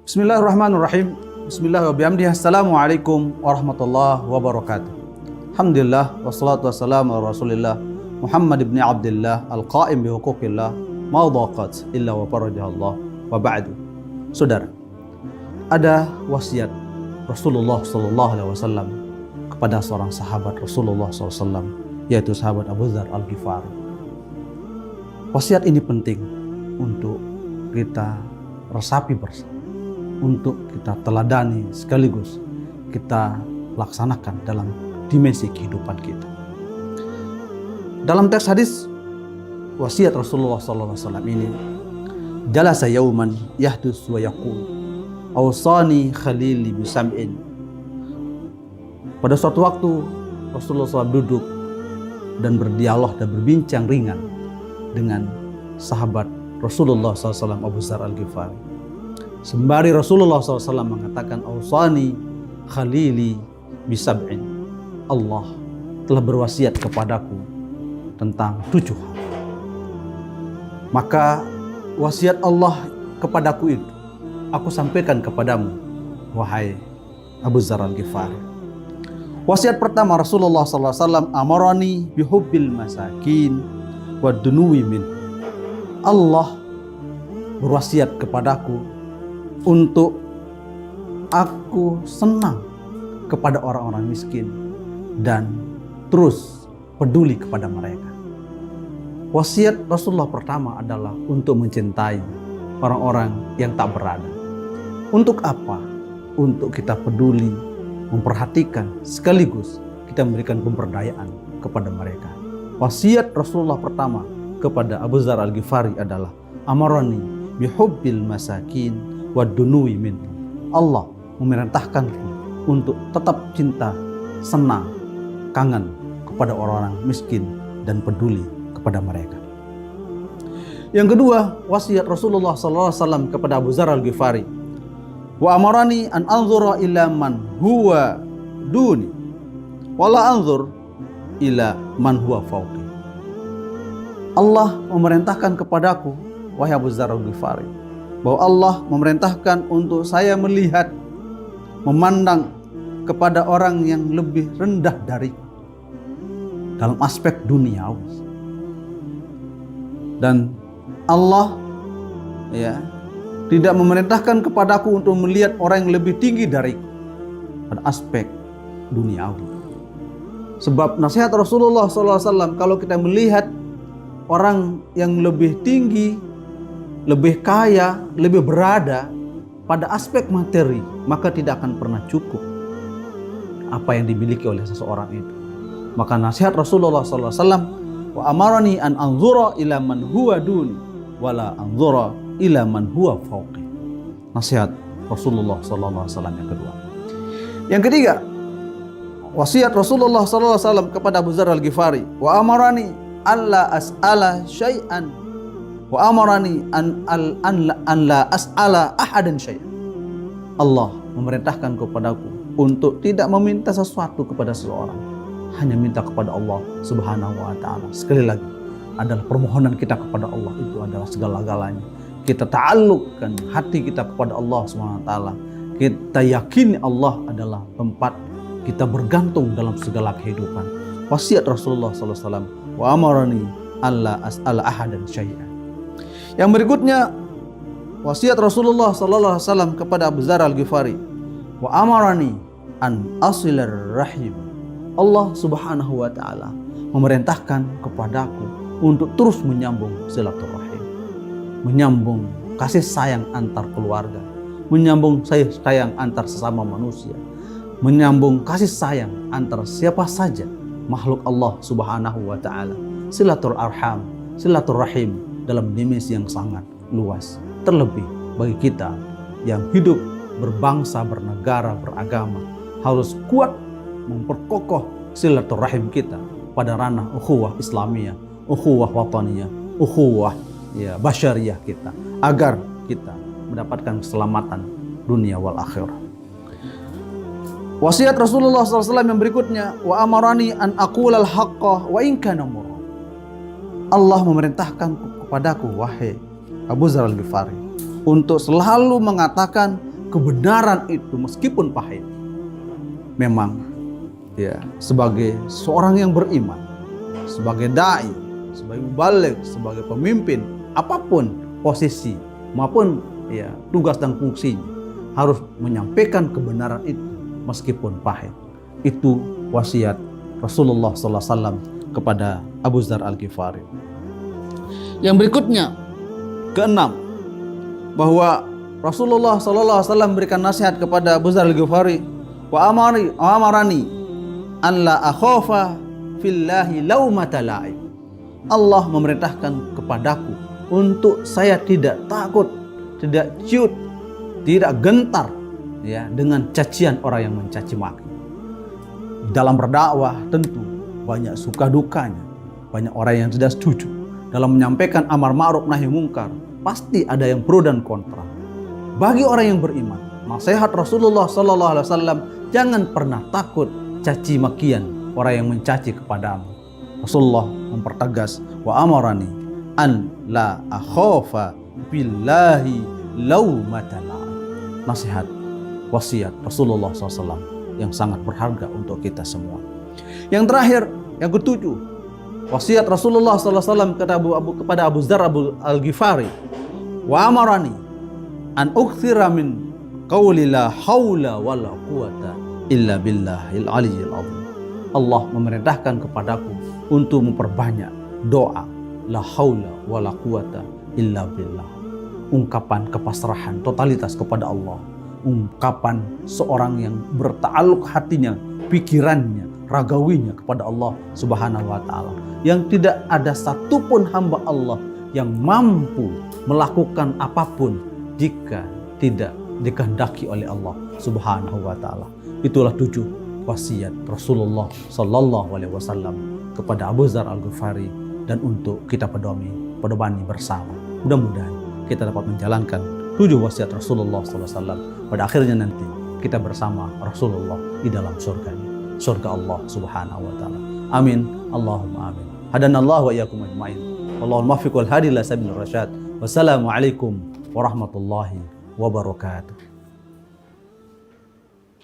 Bismillahirrahmanirrahim. Bismillahirrahmanirrahim. Assalamualaikum warahmatullahi wabarakatuh. Alhamdulillah wassalatu wassalamu ala Rasulillah Muhammad ibn Abdullah al-qa'im bi huquqillah ma dhaqat illa wa farajahallah wa ba'du. Saudara, ada wasiat Rasulullah sallallahu alaihi wasallam kepada seorang sahabat Rasulullah sallallahu alaihi wasallam, yaitu sahabat Abu Dzar Al-Ghifari. Wasiat ini penting untuk kita resapi bersama, untuk kita teladani sekaligus kita laksanakan dalam dimensi kehidupan kita. Dalam teks hadis wasiat Rasulullah SAW ini, jalasa yauman yahdus wa yaqul awsani khalili bisam'in. Pada suatu waktu Rasulullah SAW duduk dan berdialog dan berbincang ringan dengan sahabat Rasulullah SAW Abu Dzar Al-Ghifari. Sembari Rasulullah SAW mengatakan awsani khalili bisab'in, Allah telah berwasiat kepadaku tentang 7 hal. Maka wasiat Allah kepadaku itu aku sampaikan kepadamu, wahai Abu Dzar Al-Ghifari. Wasiat pertama Rasulullah SAW, amarani bihubbil masakin wa dunuwi min. Allah berwasiat kepadaku untuk aku senang kepada orang-orang miskin dan terus peduli kepada mereka. Wasiat Rasulullah pertama adalah untuk mencintai orang-orang yang tak berada. Untuk apa? Untuk kita peduli, memperhatikan, sekaligus kita memberikan pemberdayaan kepada mereka. Wasiat Rasulullah pertama kepada Abu Dzar Al-Ghifari adalah amarani bihubbil masakin wa dunuwi min. Allah memerintahkanku untuk tetap cinta, senang, kangen kepada orang-orang miskin dan peduli kepada mereka. Yang kedua, wasiat Rasulullah SAW kepada Abu Dzar Al-Ghifari, wa amarani an anzura ila man huwa duni wala anzur ila man huwa fawqi. Allah memerintahkan kepadaku, wahai Abu Dzar Al-Ghifari, bahwa Allah memerintahkan untuk saya melihat, memandang kepada orang yang lebih rendah dariku dalam aspek duniawi. Dan Allah tidak memerintahkan kepadaku untuk melihat orang yang lebih tinggi dariku pada aspek duniawi. Sebab nasihat Rasulullah SAW, kalau kita melihat orang yang lebih tinggi, lebih kaya, lebih berada pada aspek materi, maka tidak akan pernah cukup apa yang dimiliki oleh seseorang itu. Maka nasihat Rasulullah SAW, wa amarani an anzura ila man huwa duni wala anzura ila man huwa fawqi. Nasihat Rasulullah SAW yang kedua. Yang ketiga, wasiat Rasulullah SAW kepada Abu Dzar Al-Ghifari, wa amarani alla as'ala syai'an wa amarani an la as'ala ahadan syai'an. Allah memerintahkan kepadaku untuk tidak meminta sesuatu kepada seseorang, hanya minta kepada Allah Subhanahu wa taala. Sekali lagi, adalah permohonan kita kepada Allah itu adalah segala-galanya. Kita ta'alluqkan hati kita kepada Allah Subhanahu wa taala. Kita yakini Allah adalah tempat kita bergantung dalam segala kehidupan. Wasiat Rasulullah SAW, wa amarani alla as'ala ahadan syai'an. Yang berikutnya, wasiat Rasulullah SAW kepada Abu Dzar Al-Ghifari, wa amarani an asilar rahim. Allah Subhanahu wa taala memerintahkan kepadaku untuk terus menyambung silaturahim, menyambung kasih sayang antar keluarga, menyambung kasih sayang antar sesama manusia, menyambung kasih sayang antar siapa saja makhluk Allah Subhanahu wa taala. Silaturahim, silaturahim dalam dimensi yang sangat luas, terlebih bagi kita yang hidup berbangsa, bernegara, beragama, harus kuat memperkokoh silaturahim kita pada ranah ukhuwah Islamiyah, ukhuwah wataniyah, ukhuwah basyariyah kita, agar kita mendapatkan keselamatan dunia wal akhirah. Wasiat Rasulullah SAW yang berikutnya, wa amarani an aqulal haqqa wa in kana murra. Allah memerintahkan kepadaku, wahai Abu Dzar Al-Ghifari, untuk selalu mengatakan kebenaran itu meskipun pahit. Memang ya, sebagai seorang yang beriman, sebagai dai, sebagai mubaligh, sebagai pemimpin, apapun posisi maupun ya tugas dan fungsinya, harus menyampaikan kebenaran itu meskipun pahit. Itu wasiat Rasulullah SAW kepada Abu Dzar Al-Ghifari. Yang berikutnya, keenam, bahwa Rasulullah SAW memberikan nasihat kepada Abu Dzar Al-Ghifari, wa amarani an la akhafa fillahi laumata la'ib. Allah memerintahkan kepadaku untuk saya tidak takut, tidak ciut, tidak gentar ya dengan cacian orang yang mencaci maki. Dalam berdakwah tentu banyak suka dukanya, banyak orang yang tidak setuju. Dalam menyampaikan amar ma'ruf nahi mungkar, pasti ada yang pro dan kontra. Bagi orang yang beriman, nasihat Rasulullah SAW, jangan pernah takut caci makian orang yang mencaci kepadamu. Rasulullah mempertegas, wa amarani an la akhafa billahi laumata la'ib. Nasihat, wasiat Rasulullah SAW yang sangat berharga untuk kita semua. Yang terakhir, yang ketujuh, wasiat Rasulullah SAW kepada Abu Dzar Al-Ghifari, wa amarani an ukthira min qawli la haula wa la quwata illa billahil aliyyil azim. Allah memerintahkan kepadaku untuk memperbanyak doa la haula wa la quwata illa billah. Ungkapan kepasrahan totalitas kepada Allah. Ungkapan seorang yang berta'alluq hatinya, pikirannya, ragawinya kepada Allah Subhanahu wa ta'ala, yang tidak ada satupun hamba Allah yang mampu melakukan apapun jika tidak dikehendaki oleh Allah Subhanahu wa ta'ala. Itulah 7 wasiat Rasulullah sallallahu alaihi wasallam kepada Abu Dzar Al-Ghifari, dan untuk kita pedomani bersama. Mudah-mudahan kita dapat menjalankan 7 wasiat Rasulullah SAW. Pada akhirnya nanti kita bersama Rasulullah di dalam surganya, surga Allah Subhanahu wa ta'ala. Amin. Allahumma amin. Hadanallahu wa iyyakum ajmain. Wallahul muwaffiq wal hadi ila sabilir rasyad. Wassalamualaikum warahmatullahi wabarakatuh.